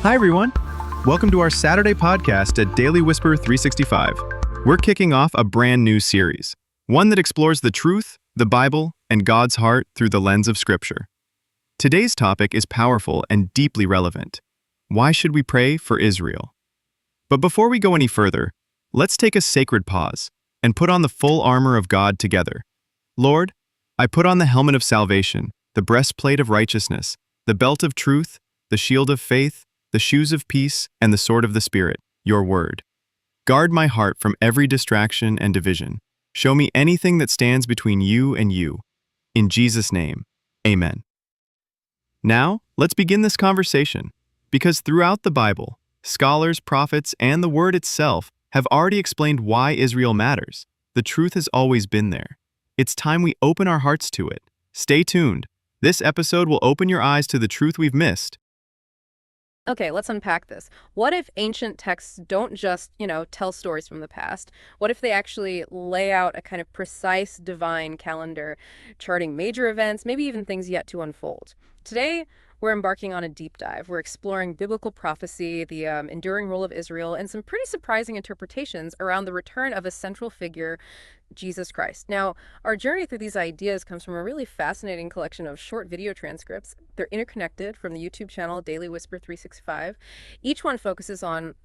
Hi, everyone. Welcome to our Saturday podcast at Daily Whisper 365. We're kicking off a brand new series, one that explores the truth, the Bible, and God's heart through the lens of Scripture. Today's topic is powerful and deeply relevant. Why should we pray for Israel? But before we go any further, let's take a sacred pause and put on the full armor of God together. Lord, I put on the helmet of salvation, the breastplate of righteousness, the belt of truth, the shield of faith, the shoes of peace, and the sword of the Spirit, your word. Guard my heart from every distraction and division. Show me anything that stands between you and you. In Jesus' name, amen. Now, let's begin this conversation, because throughout the Bible, scholars, prophets, and the Word itself have already explained why Israel matters. The truth has always been there. It's time we open our hearts to it. Stay tuned. This episode will open your eyes to the truth we've missed. Okay, let's unpack this. What if ancient texts don't just, tell stories from the past? What if they actually lay out a kind of precise divine calendar, charting major events, maybe even things yet to unfold? Today, we're embarking on a deep dive. We're exploring biblical prophecy, the enduring role of Israel, and some pretty surprising interpretations around the return of a central figure, Jesus Christ. Now, our journey through these ideas comes from a really fascinating collection of short video transcripts. They're interconnected from the YouTube channel Daily Whisper 365. Each one focuses on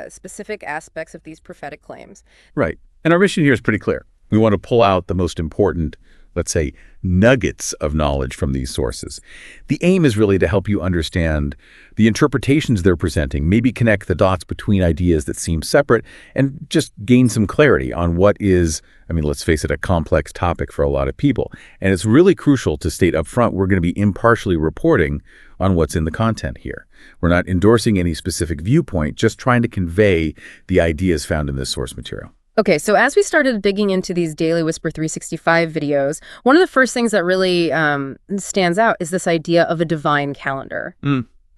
specific aspects of these prophetic claims. Right. And our mission here is pretty clear. We want to pull out the most important, let's say, nuggets of knowledge from these sources. The aim is really to help you understand the interpretations they're presenting, maybe connect the dots between ideas that seem separate, and just gain some clarity on what is, let's face it, a complex topic for a lot of people. And it's really crucial to state up front, we're going to be impartially reporting on what's in the content here. We're not endorsing any specific viewpoint, just trying to convey the ideas found in this source material. Okay, so as we started digging into these Daily Whisper 365 videos, one of the first things that really stands out is this idea of a divine calendar.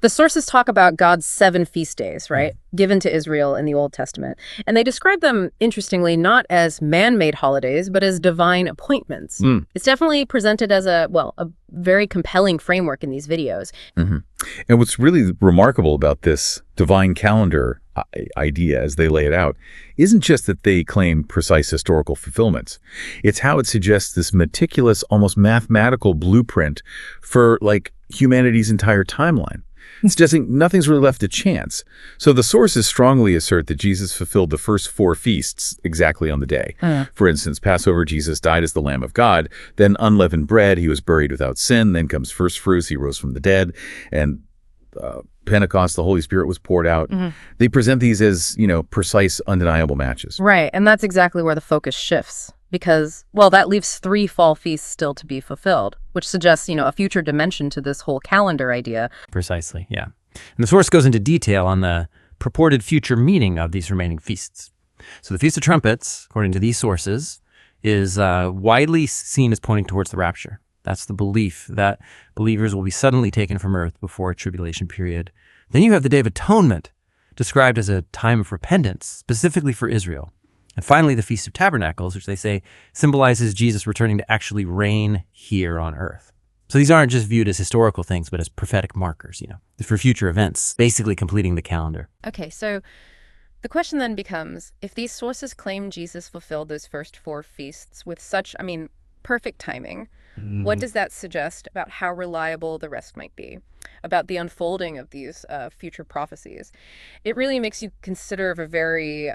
The sources talk about God's 7 feast days, right, given to Israel in the Old Testament. And they describe them, interestingly, not as man-made holidays, but as divine appointments. It's definitely presented as a very compelling framework in these videos. And what's really remarkable about this divine calendar idea as they lay it out isn't just that they claim precise historical fulfillments. It's how it suggests this meticulous, almost mathematical blueprint for, humanity's entire timeline. Suggesting nothing's really left to chance. So the sources strongly assert that Jesus fulfilled the first 4 feasts exactly on the day. For instance, Passover, Jesus died as the Lamb of God. Then unleavened bread, he was buried without sin. Then comes first fruits, he rose from the dead. And Pentecost, the Holy Spirit was poured out. They present these as, precise, undeniable matches. Right, and that's exactly where the focus shifts. Because, that leaves 3 fall feasts still to be fulfilled, which suggests, a future dimension to this whole calendar idea. Precisely, yeah. And the source goes into detail on the purported future meaning of these remaining feasts. So the Feast of Trumpets, according to these sources, is widely seen as pointing towards the rapture. That's the belief that believers will be suddenly taken from earth before a tribulation period. Then you have the Day of Atonement, described as a time of repentance, specifically for Israel. And finally, the Feast of Tabernacles, which they say symbolizes Jesus returning to actually reign here on earth. So these aren't just viewed as historical things, but as prophetic markers, for future events, basically completing the calendar. Okay, so the question then becomes, if these sources claim Jesus fulfilled those first 4 feasts with such, perfect timing, what does that suggest about how reliable the rest might be, about the unfolding of these future prophecies? It really makes you consider a very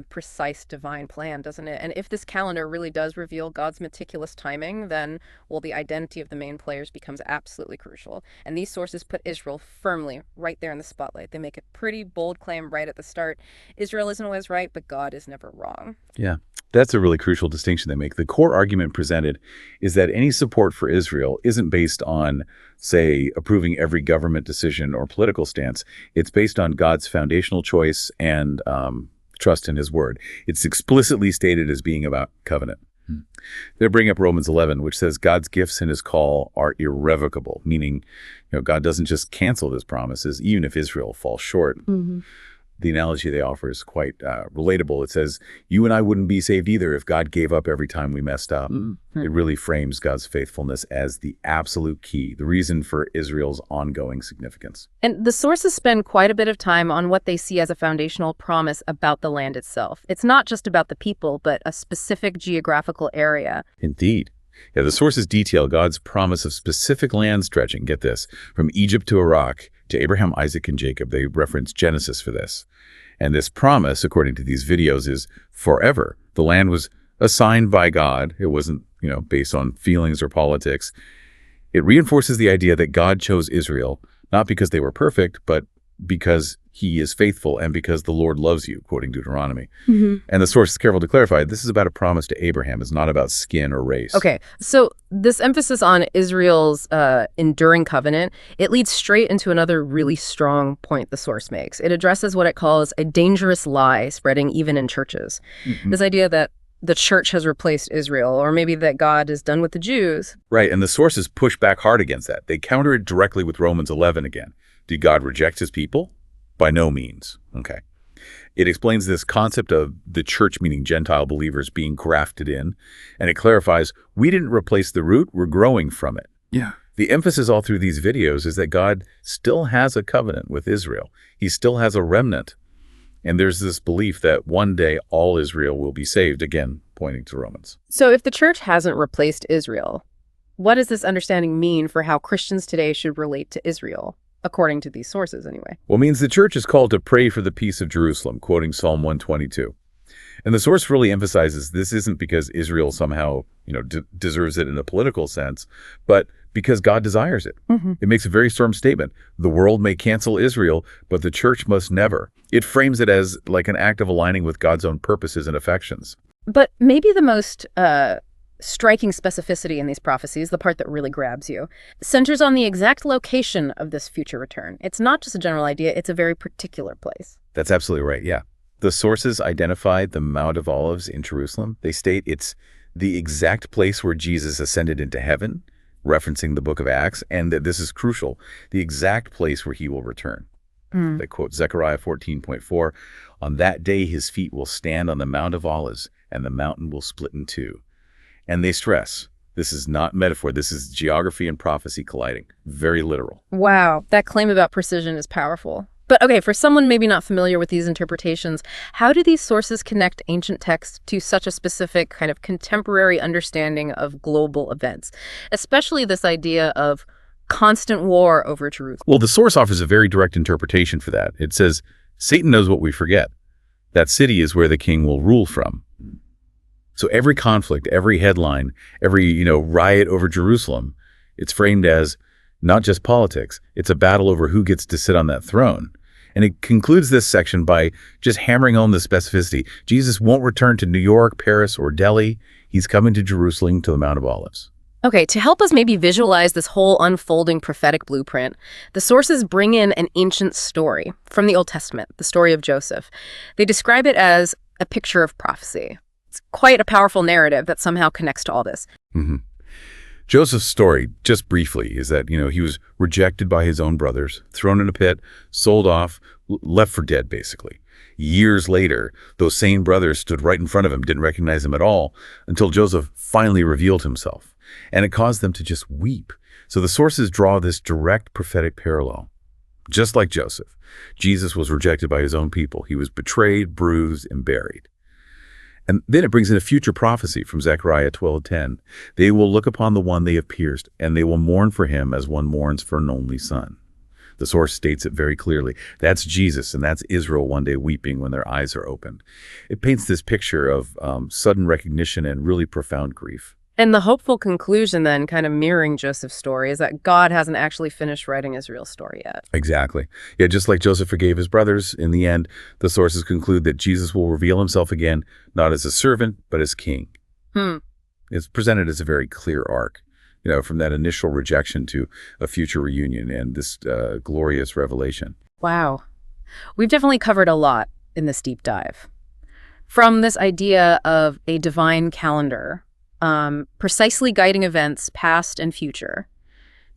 precise divine plan, doesn't it? And if this calendar really does reveal God's meticulous timing, then, the identity of the main players becomes absolutely crucial. And these sources put Israel firmly right there in the spotlight. They make a pretty bold claim right at the start. Israel isn't always right, but God is never wrong. Yeah, that's a really crucial distinction they make. The core argument presented is that any support for Israel isn't based on, say, approving every government decision or political stance. It's based on God's foundational choice and trust in his word. It's explicitly stated as being about covenant. They bring up Romans 11, which says God's gifts and his call are irrevocable, meaning God doesn't just cancel his promises, even if Israel falls short. The analogy they offer is quite relatable. It says, you and I wouldn't be saved either if God gave up every time we messed up. It really frames God's faithfulness as the absolute key, the reason for Israel's ongoing significance. And the sources spend quite a bit of time on what they see as a foundational promise about the land itself. It's not just about the people, but a specific geographical area. Indeed. Yeah, the sources detail God's promise of specific land stretching, get this, from Egypt to Iraq to Abraham, Isaac, and Jacob. They reference Genesis for this. And this promise, according to these videos, is forever. The land was assigned by God. It wasn't, based on feelings or politics. It reinforces the idea that God chose Israel, not because they were perfect, but because he is faithful and because the Lord loves you, quoting Deuteronomy. And the source is careful to clarify, this is about a promise to Abraham. It's not about skin or race. Okay, so this emphasis on Israel's enduring covenant, it leads straight into another really strong point the source makes. It addresses what it calls a dangerous lie spreading even in churches. This idea that the church has replaced Israel, or maybe that God is done with the Jews. Right, and the sources push back hard against that. They counter it directly with Romans 11 again. Did God reject his people? By no means. Okay. It explains this concept of the church, meaning Gentile believers, being grafted in, and it clarifies, we didn't replace the root, we're growing from it. Yeah. The emphasis all through these videos is that God still has a covenant with Israel. He still has a remnant. And there's this belief that one day all Israel will be saved, again, pointing to Romans. So if the church hasn't replaced Israel, what does this understanding mean for how Christians today should relate to Israel? According to these sources, anyway. Well, it means the church is called to pray for the peace of Jerusalem, quoting Psalm 122. And the source really emphasizes this isn't because Israel somehow, deserves it in a political sense, but because God desires it. It makes a very firm statement. The world may cancel Israel, but the church must never. It frames it as like an act of aligning with God's own purposes and affections. But maybe the most striking specificity in these prophecies, the part that really grabs you, centers on the exact location of this future return. It's not just a general idea, it's a very particular place. That's absolutely right, yeah. The sources identified the Mount of Olives in Jerusalem. They state it's the exact place where Jesus ascended into heaven, referencing the book of Acts, and that this is crucial, the exact place where he will return. They quote Zechariah 14:4, on that day his feet will stand on the Mount of Olives, and the mountain will split in two. And they stress, this is not metaphor, this is geography and prophecy colliding. Very literal. Wow, that claim about precision is powerful. But okay, for someone maybe not familiar with these interpretations, how do these sources connect ancient texts to such a specific kind of contemporary understanding of global events, especially this idea of constant war over Jerusalem? Well, the source offers a very direct interpretation for that. It says, Satan knows what we forget. That city is where the king will rule from. So every conflict, every headline, every, riot over Jerusalem, it's framed as not just politics. It's a battle over who gets to sit on that throne. And it concludes this section by just hammering home the specificity. Jesus won't return to New York, Paris, or Delhi. He's coming to Jerusalem, to the Mount of Olives. Okay, to help us maybe visualize this whole unfolding prophetic blueprint, the sources bring in an ancient story from the Old Testament, the story of Joseph. They describe it as a picture of prophecy. It's quite a powerful narrative that somehow connects to all this. Joseph's story, just briefly, is that, he was rejected by his own brothers, thrown in a pit, sold off, left for dead, basically. Years later, those same brothers stood right in front of him, didn't recognize him at all, until Joseph finally revealed himself. And it caused them to just weep. So the sources draw this direct prophetic parallel. Just like Joseph, Jesus was rejected by his own people. He was betrayed, bruised, and buried. And then it brings in a future prophecy from Zechariah 12:10. They will look upon the one they have pierced, and they will mourn for him as one mourns for an only son. The source states it very clearly. That's Jesus, and that's Israel one day weeping when their eyes are opened. It paints this picture of sudden recognition and really profound grief. And the hopeful conclusion then, kind of mirroring Joseph's story, is that God hasn't actually finished writing Israel's story yet. Exactly. Yeah, just like Joseph forgave his brothers, in the end, the sources conclude that Jesus will reveal himself again, not as a servant, but as king. It's presented as a very clear arc, from that initial rejection to a future reunion and this glorious revelation. Wow. We've definitely covered a lot in this deep dive. From this idea of a divine calendar, precisely guiding events past and future,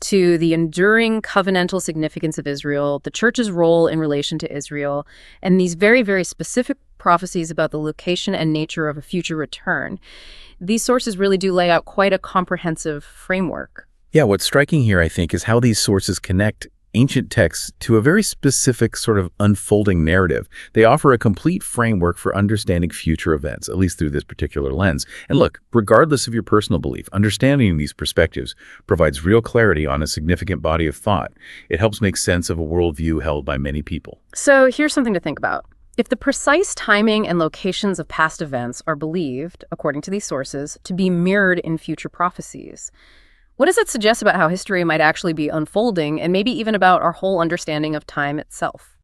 to the enduring covenantal significance of Israel, the church's role in relation to Israel, and these very, very specific prophecies about the location and nature of a future return. These sources really do lay out quite a comprehensive framework. Yeah, what's striking here, I think, is how these sources connect ancient texts to a very specific sort of unfolding narrative. They offer a complete framework for understanding future events, at least through this particular lens. And look, regardless of your personal belief, understanding these perspectives provides real clarity on a significant body of thought. It helps make sense of a worldview held by many people. So here's something to think about. If the precise timing and locations of past events are believed, according to these sources, to be mirrored in future prophecies, what does it suggest about how history might actually be unfolding, and maybe even about our whole understanding of time itself?